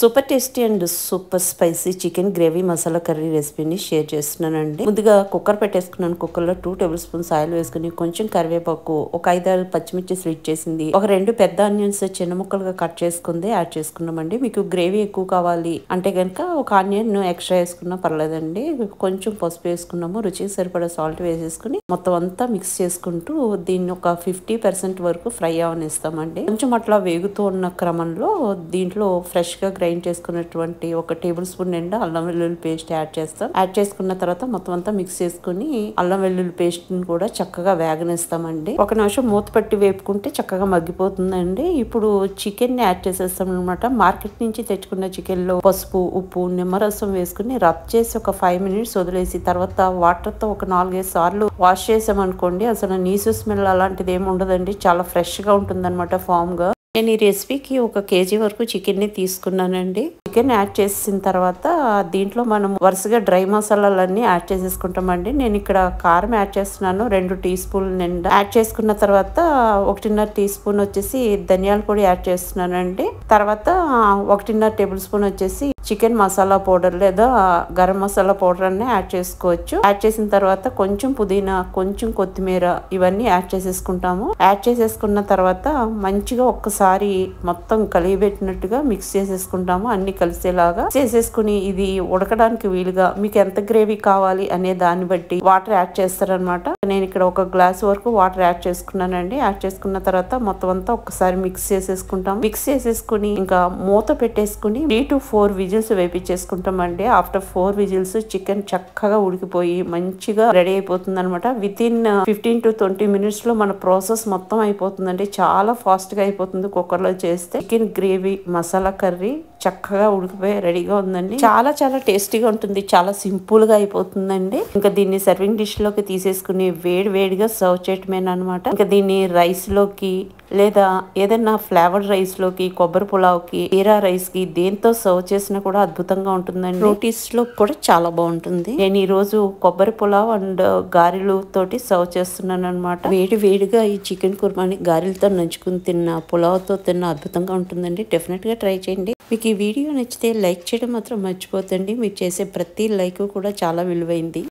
Super tasty and super spicy chicken gravy masala curry రెసిపీని share చేస్తున్నానండి. ముందుగా కుక్కర్ పెట్టేసుకున్నాను. కుక్కర్లో 2 టేబుల్ స్పూన్స్ ఆయిల్ వేసుకుని కొంచెం కరివేపాకు, ఒక 5-6 పచ్చిమిర్చి స్లిట్ చేసింది, ఒక 2 పెద్ద ఆనియన్స్ చిన్న ముక్కలుగా కట్ చేసుకుంది యాడ్ చేసుకున్నామండి. మీకు గ్రేవీ ఎక్కువ కావాలి అంటే కనుక ఒక ఆనియన్ ఎక్స్ట్రా వేసుకున్నా పర్లేదండి. కొంచెం పసుపు వేసుకున్నాము, రుచికి సరిపడా సాల్ట్ వేసేసుకుని మొత్తం అంతా మిక్స్ చేసుకుంటూ దీన్ని ఒక 50% వరకు ఫ్రై అవనిస్తామండి. కొంచెం అట్లా వేగుతూ ఉన్న క్రమంలో దీంట్లో ఫ్రెష్ గా గ్రైండ్ చేసుకున్నటువంటి ఒక టేబుల్ స్పూన్ నిండా అల్లం వెల్లుల్లి పేస్ట్ యాడ్ చేస్తాం. యాడ్ చేసుకున్న తర్వాత మొత్తం అంతా మిక్స్ చేసుకుని అల్లం వెల్లుల్లి పేస్ట్ ని కూడా చక్కగా వేగనిస్తామండి. ఒక నిమిషం మూత పెట్టి వేపుకుంటే చక్కగా మగ్గిపోతుందండి. ఇప్పుడు చికెన్ ని యాడ్ చేసేస్తాం అనమాట. మార్కెట్ నుంచి తెచ్చుకున్న చికెన్ లో పసుపు, ఉప్పు, నిమ్మరసం వేసుకుని రబ్ చేసి ఒక 5 మినిట్స్ వదిలేసి తర్వాత వాటర్ తో ఒక 4-5 సార్లు వాష్ చేసామనుకోండి అసలు నీసు స్మెల్ అలాంటిది ఏమి ఉండదండి. చాలా ఫ్రెష్ గా ఉంటుంది అనమాట ఫామ్ గా. నేను ఈ రెసిపీకి 1 కేజీ వరకు చికెన్ ని తీసుకున్నానండి. చికెన్ యాడ్ చేసిన తర్వాత దీంట్లో మనం వరుసగా డ్రై మసాలాలన్నీ యాడ్ చేసేసుకుంటామండి. నేను ఇక్కడ కారం యాడ్ చేస్తున్నాను 2 టీ స్పూన్ల నిండా. యాడ్ చేసుకున్న తర్వాత 1.5 టీ స్పూన్ వచ్చేసి ధనియాల పొడి యాడ్ చేస్తున్నానండి. తర్వాత 1.5 టేబుల్ స్పూన్ వచ్చేసి చికెన్ మసాలా పౌడర్ లేదా గరం మసాలా పౌడర్ అన్ని యాడ్ చేసుకోవచ్చు. యాడ్ చేసిన తర్వాత కొంచెం పుదీనా, కొంచెం కొత్తిమీర ఇవన్నీ యాడ్ చేసేసుకుంటాము. యాడ్ చేసేసుకున్న తర్వాత మంచిగా ఒక్కసారి మొత్తం కలియబెట్టినట్టుగా మిక్స్ చేసేసుకుంటాము. అన్ని కలిసేలాగా చేసేసుకుని ఇది ఉడకడానికి వీలుగా మీకు ఎంత గ్రేవీ కావాలి అనే దాన్ని బట్టి వాటర్ యాడ్ చేస్తారనమాట. నేను ఇక్కడ 1 గ్లాస్ వరకు వాటర్ యాడ్ చేసుకున్నానండి. యాడ్ చేసుకున్న తర్వాత మొత్తం అంతా ఒక్కసారి మిక్స్ చేసేసుకుంటాం. మిక్స్ చేసేసుకుని ఇంకా మూత పెట్టేసుకుని 3 to 4 విజిల్స్ వేపించేసుకుంటామండి. ఆఫ్టర్ 4 విజిల్స్ చికెన్ చక్కగా ఉడికిపోయి మంచిగా రెడీ అయిపోతుంది అనమాట. వితిన్ 15 to 20 మినిట్స్ లో మన ప్రాసెస్ మొత్తం అయిపోతుందండి. చాలా ఫాస్ట్ గా అయిపోతుంది కుక్కర్ లో చేస్తే. చికెన్ గ్రేవీ మసాలా కర్రీ చక్కగా ఉడికిపోయి రెడీగా ఉందండి. చాలా చాలా టేస్టీగా ఉంటుంది. చాలా సింపుల్ గా అయిపోతుందండి. ఇంకా దీన్ని సర్వింగ్ డిష్ లోకి తీసేసుకుని వేడి వేడిగా సర్వ్ చేయటమేనమాట. ఇంకా దీన్ని రైస్ లోకి లేదా ఏదైనా ఫ్లేవర్డ్ రైస్ లోకి, కొబ్బరి పులావ్ కి, జీరా రైస్ కి దేంతో సర్వ్ చేసినా కూడా అద్భుతంగా ఉంటుందండి. రోటీస్ లో కూడా చాలా బాగుంటుంది. నేను ఈ రోజు కొబ్బరి పులావ్ అండ్ గారెలు తోటి సర్వ్ చేస్తున్నాను అనమాట. వేడి వేడిగా ఈ చికెన్ కుర్మాని గారెలతో నంచుకుని తిన్న, పులావ్ తో తిన్న అద్భుతంగా ఉంటుందండి. డెఫినెట్ గా ట్రై చేయండి. మీకు ఈ వీడియో నచ్చితే లైక్ చేయడం మాత్రం మర్చిపోతండి. మీరు చేసే ప్రతి లైక్ కూడా చాలా విలువైంది.